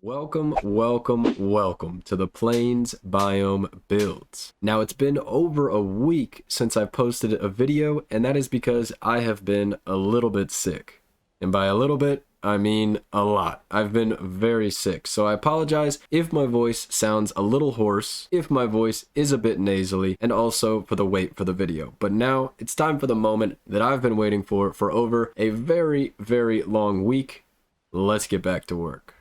Welcome to the Plains Biome Builds. Now, it's been over a week since I've posted a video, and that is because I have been a little bit sick. And by a little bit, I mean a lot. I've been very sick, so I apologize if my voice sounds a little hoarse, if my voice is a bit nasally, and also for the wait for the video. But now, it's time for the moment that I've been waiting for over a very long week. Let's get back to work.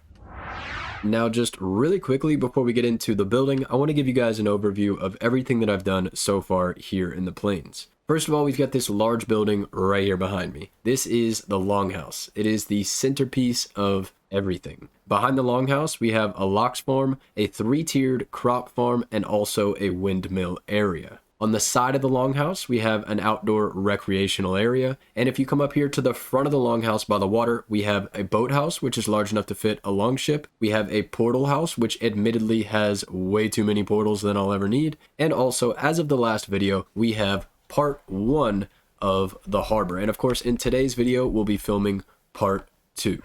Now, just really quickly before we get into the building, I want to give you guys an overview of everything that I've done so far here in the Plains. First of all, we've got this large building right here behind me. This is the Longhouse. It is the centerpiece of everything. Behind the Longhouse, we have a lox farm, a 3-tiered crop farm, and also a windmill area. On the side of the Longhouse, we have an outdoor recreational area. And if you come up here to the front of the Longhouse by the water, we have a boathouse, which is large enough to fit a longship. We have a portal house, which admittedly has way too many portals than I'll ever need. And also, as of the last video, we have part 1 of the harbor. And of course, in today's video, we'll be filming part 2.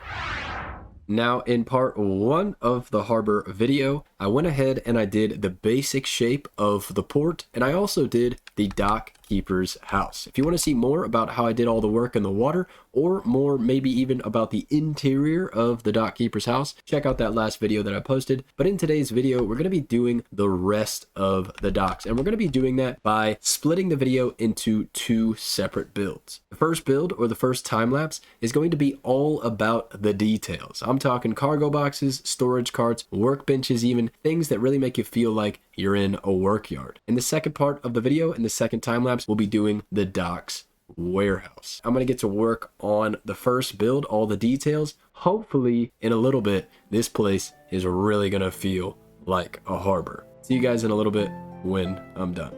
Now, in part 1 of the harbor video, I went ahead and I did the basic shape of the port, and I also did the dock keeper's house. If you want to see more about how I did all the work in the water, or more maybe even about the interior of the dock keeper's house, check out that last video that I posted. But in today's video, we're going to be doing the rest of the docks, and we're going to be doing that by splitting the video into 2 separate builds. The first build, or the first time lapse, is going to be all about the details. I'm talking cargo boxes, storage carts, workbenches, even things that really make you feel like you're in a work yard. In the second part of the video, in the second time lapse, we'll be doing the docks warehouse. I'm going to get to work on the first build, all the details. Hopefully, in a little bit, this place is really going to feel like a harbor. See you guys in a little bit when I'm done.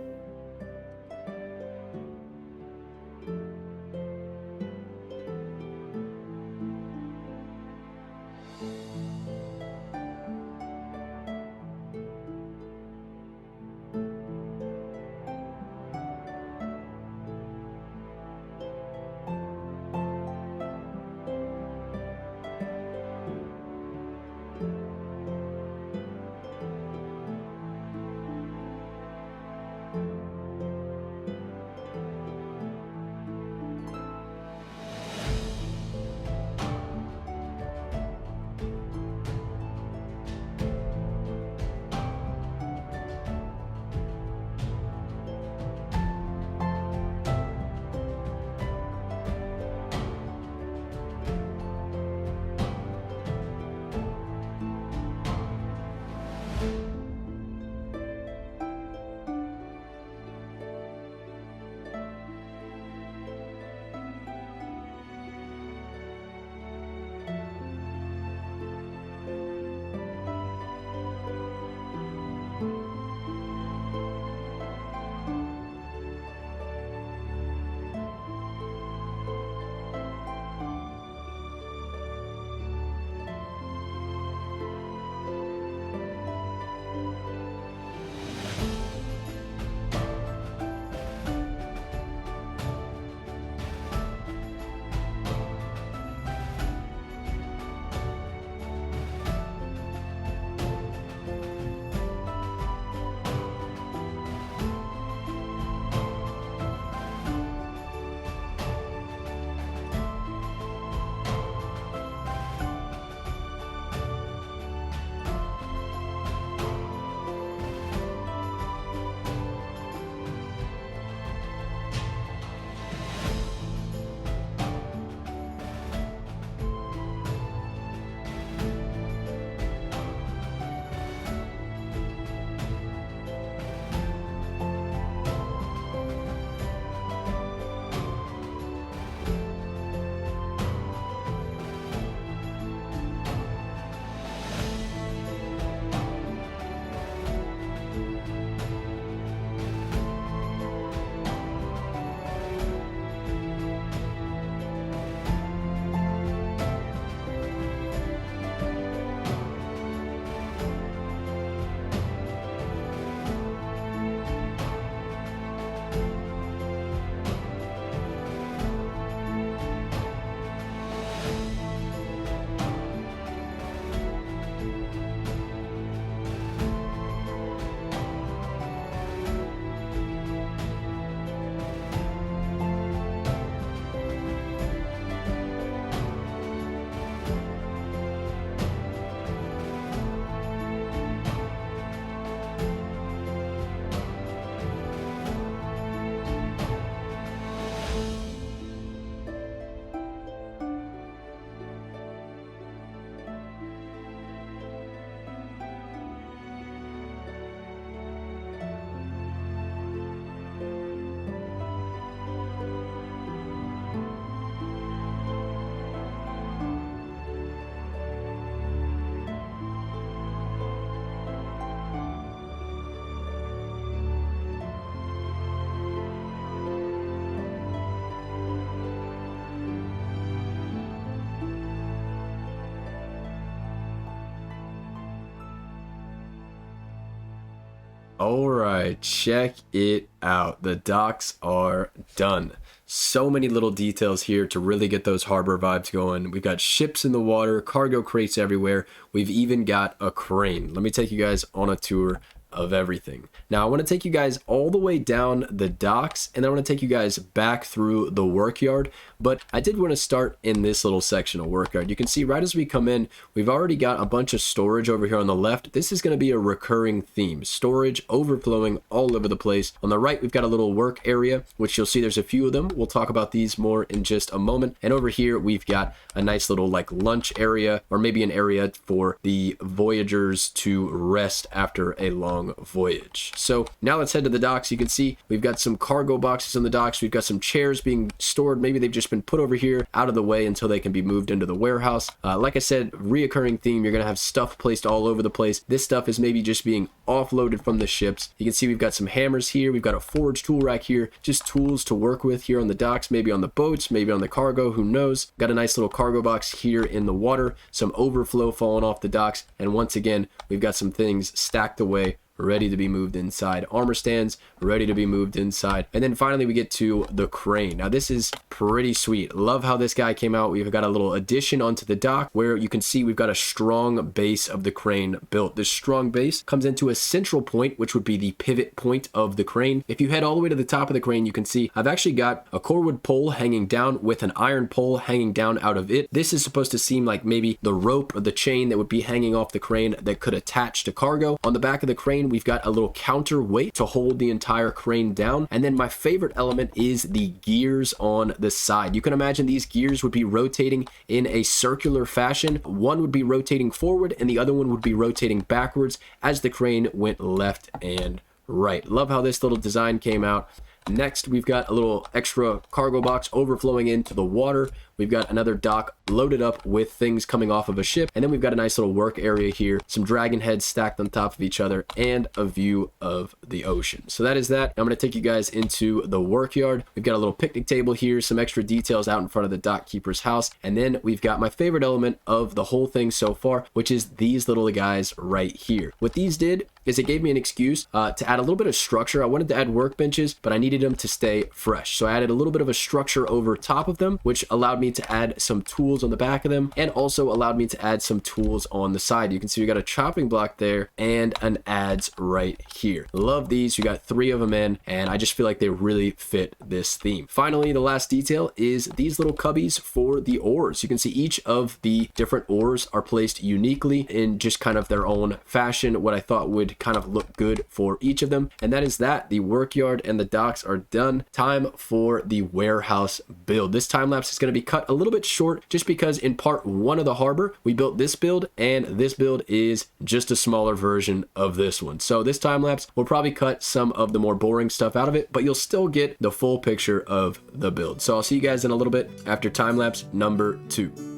All right, check it out. The docks are done. So many little details here to really get those harbor vibes going. We've got ships in the water, cargo crates everywhere. We've even got a crane. Let me take you guys on a tour of everything. Now I want to take you guys all the way down the docks, and then I want to take you guys back through the workyard, but I did want to start in this little section of workyard. You can see right as we come in, we've already got a bunch of storage over here on the left. This is going to be a recurring theme, storage overflowing all over the place. On the right, we've got a little work area, which you'll see there's a few of them. We'll talk about these more in just a moment. And over here, we've got a nice little like lunch area, or maybe an area for the voyagers to rest after a long voyage. So now let's head to the docks. You can see we've got some cargo boxes on the docks. We've got some chairs being stored. Maybe they've just been put over here out of the way until they can be moved into the warehouse. Like I said, reoccurring theme. You're gonna have stuff placed all over the place. This stuff is maybe just being offloaded from the ships. You can see we've got some hammers here. We've got a forge tool rack here. Just tools to work with here on the docks, maybe on the boats, maybe on the cargo, who knows. Got a nice little cargo box here in the water. Some overflow falling off the docks. And once again, we've got some things stacked away, ready to be moved inside. Armor stands ready to be moved inside. And then finally we get to the crane. Now this is pretty sweet. Love how this guy came out. We've got a little addition onto the dock where you can see we've got a strong base of the crane built. This strong base comes into a central point, which would be the pivot point of the crane. If you head all the way to the top of the crane, you can see I've actually got a corewood pole hanging down with an iron pole hanging down out of it. This is supposed to seem like maybe the rope or the chain that would be hanging off the crane that could attach to cargo. On the back of the crane, we've got a little counterweight to hold the entire crane down. And then my favorite element is the gears on the side. You can imagine these gears would be rotating in a circular fashion. One would be rotating forward and the other one would be rotating backwards as the crane went left and right. Love how this little design came out. Next, we've got a little extra cargo box overflowing into the water. We've got another dock loaded up with things coming off of a ship. And then we've got a nice little work area here, some dragon heads stacked on top of each other, and a view of the ocean. So that is that. I'm going to take you guys into the workyard. We've got a little picnic table here, some extra details out in front of the dock keeper's house. And then we've got my favorite element of the whole thing so far, which is these little guys right here. What these did is it gave me an excuse to add a little bit of structure. I wanted to add workbenches, but I needed them to stay fresh. So I added a little bit of a structure over top of them, which allowed me to add some tools on the back of them and also allowed me to add some tools on the side. You can see we got a chopping block there and an adze right here. Love these. You got 3 of them in, and I just feel like they really fit this theme. Finally, the last detail is these little cubbies for the oars. You can see each of the different oars are placed uniquely in just kind of their own fashion, what I thought would kind of look good for each of them. And that is that. The workyard and the docks are done. Time for the warehouse build. This time lapse is going to be cut a little bit short just because in part 1 of the harbor we built this build, and this build is just a smaller version of this one. So this time lapse will probably cut some of the more boring stuff out of it, but you'll still get the full picture of the build. So I'll see you guys in a little bit after time lapse number 2.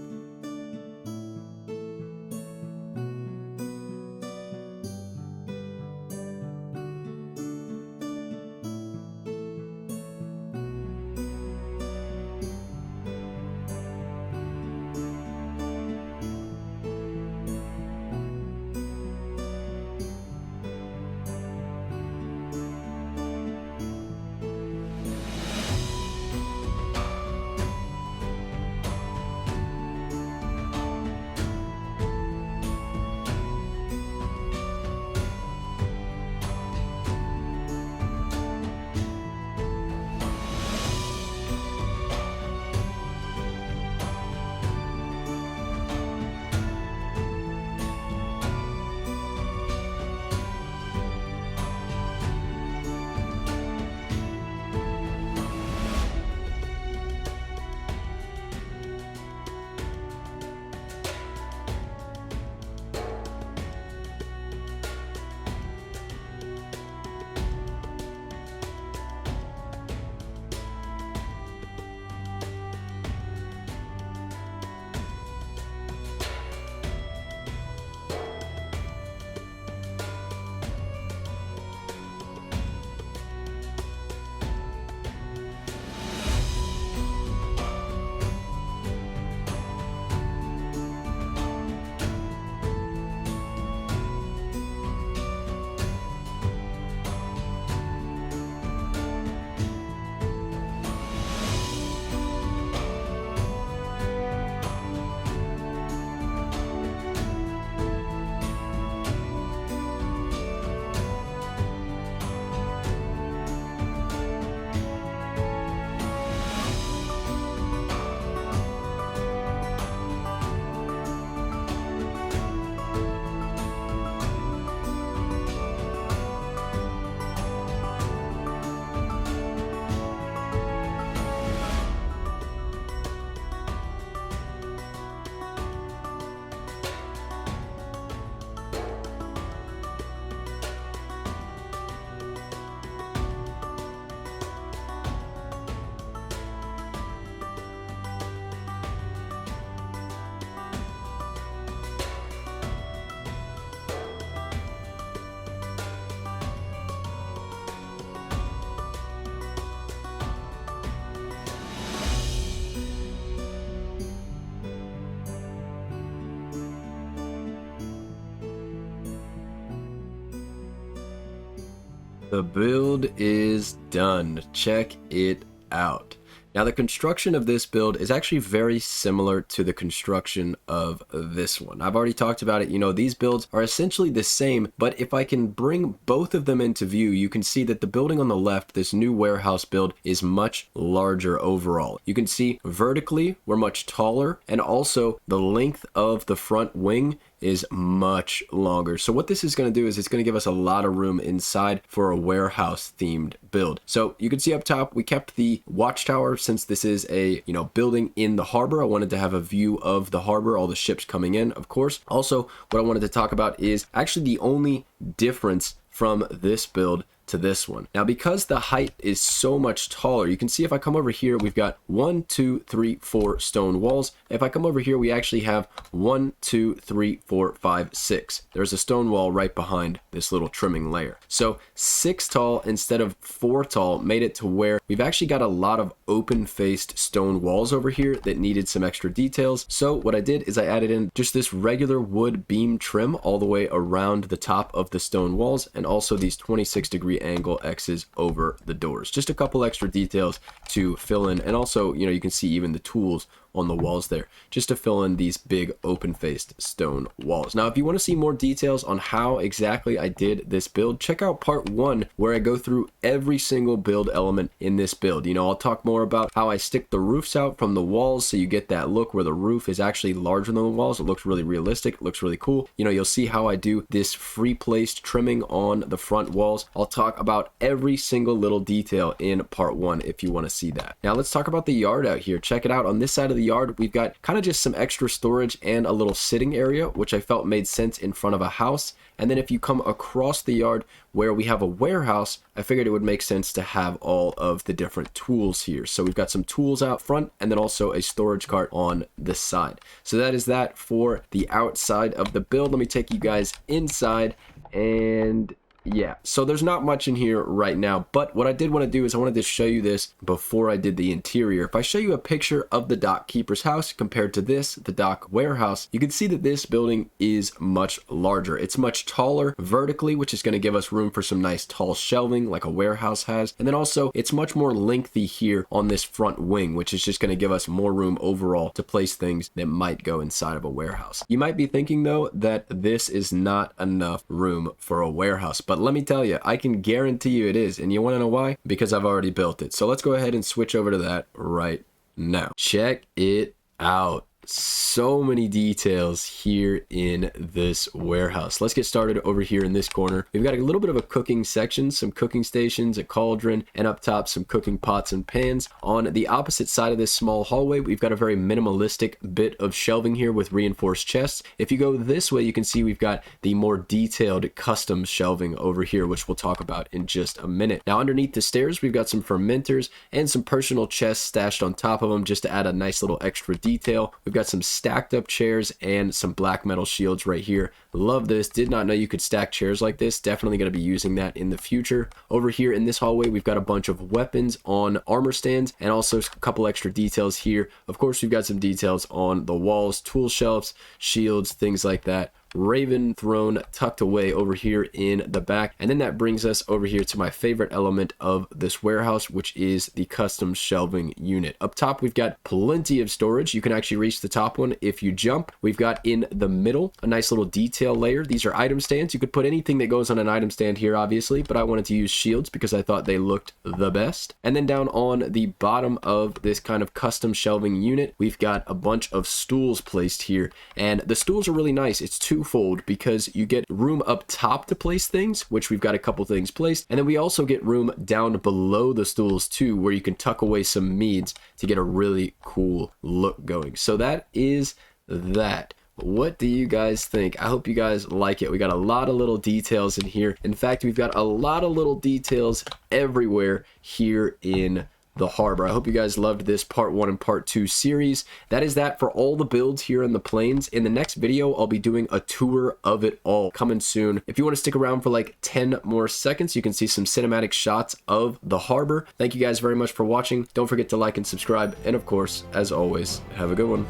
The build is done. Check it out. Now, the construction of this build is actually very similar to the construction of this one. I've already talked about it. You know, these builds are essentially the same, but if I can bring both of them into view, you can see that the building on the left, this new warehouse build, is much larger overall. You can see vertically, we're much taller, and also the length of the front wing is much longer. So what this is going to do is it's going to give us a lot of room inside for a warehouse themed build. So you can see up top, we kept the watchtower since this is a, building in the harbor. I wanted to have a view of the harbor, all the ships coming in, of course. Also, what I wanted to talk about is actually the only difference from this build to this one. Now, because the height is so much taller, you can see if I come over here, we've got 1, 2, 3, 4 stone walls. If I come over here, we actually have 1, 2, 3, 4, 5, 6. There's a stone wall right behind this little trimming layer. So 6 tall instead of 4 tall made it to where we've actually got a lot of open-faced stone walls over here that needed some extra details. So what I did is I added in just this regular wood beam trim all the way around the top of the stone walls, and also these 26-degree angle X's over the doors. Just a couple extra details to fill in, and also, you can see even the tools on the walls there, just to fill in these big open-faced stone walls. Now, if you want to see more details on how exactly I did this build, check out part 1 where I go through every single build element in this build. I'll talk more about how I stick the roofs out from the walls so you get that look where the roof is actually larger than the walls. It looks really realistic. It looks really cool. You'll see how I do this free-placed trimming on the front walls. I'll talk about every single little detail in part 1 if you want to see that. Now, let's talk about the yard out here. Check it out. On this side of the yard, we've got kind of just some extra storage and a little sitting area, which I felt made sense in front of a house. And then if you come across the yard where we have a warehouse, I figured it would make sense to have all of the different tools here. So we've got some tools out front and then also a storage cart on this side. So that is that for the outside of the build. Let me take you guys inside, and yeah, so there's not much in here right now, but what I did want to do is I wanted to show you this before I did the interior. If I show you a picture of the dock keeper's house compared to this, the dock warehouse, you can see that this building is much larger. It's much taller vertically, which is going to give us room for some nice tall shelving like a warehouse has. And then also it's much more lengthy here on this front wing, which is just going to give us more room overall to place things that might go inside of a warehouse. You might be thinking though that this is not enough room for a warehouse, but let me tell you, I can guarantee you it is. And you want to know why? Because I've already built it. So let's go ahead and switch over to that right now. Check it out. So many details here in this warehouse. Let's get started over here in this corner. We've got a little bit of a cooking section, some cooking stations, a cauldron, and up top some cooking pots and pans. On the opposite side of this small hallway, we've got a very minimalistic bit of shelving here with reinforced chests. If you go this way, you can see we've got the more detailed custom shelving over here, which we'll talk about in just a minute. Now, underneath the stairs, we've got some fermenters and some personal chests stashed on top of them just to add a nice little extra detail. We've got some stacked up chairs and some black metal shields right here. Love this. Did not know you could stack chairs like this. Definitely going to be using that in the future. Over here in this hallway, we've got a bunch of weapons on armor stands and also a couple extra details here. Of course, we've got some details on the walls, tool shelves, shields, things like that. Raven throne tucked away over here in the back. And then that brings us over here to my favorite element of this warehouse, which is the custom shelving unit. Up top, we've got plenty of storage. You can actually reach the top one if you jump. We've got in the middle a nice little detail layer. These are item stands. You could put anything that goes on an item stand here, obviously, but I wanted to use shields because I thought they looked the best. And then down on the bottom of this kind of custom shelving unit, we've got a bunch of stools placed here. And the stools are really nice. It's twofold because you get room up top to place things, which we've got a couple things placed, and then we also get room down below the stools too, where you can tuck away some meads to get a really cool look going. So that is that. What do you guys think? I hope you guys like it. We got a lot of little details in here. In fact, we've got a lot of little details everywhere here in the harbor. I hope you guys loved this part 1 and part 2 series. That is that for all the builds here in the plains. In the next video, I'll be doing a tour of it all coming soon. If you want to stick around for like 10 more seconds, you can see some cinematic shots of the harbor. Thank you guys very much for watching. Don't forget to like and subscribe. And of course, as always, have a good one.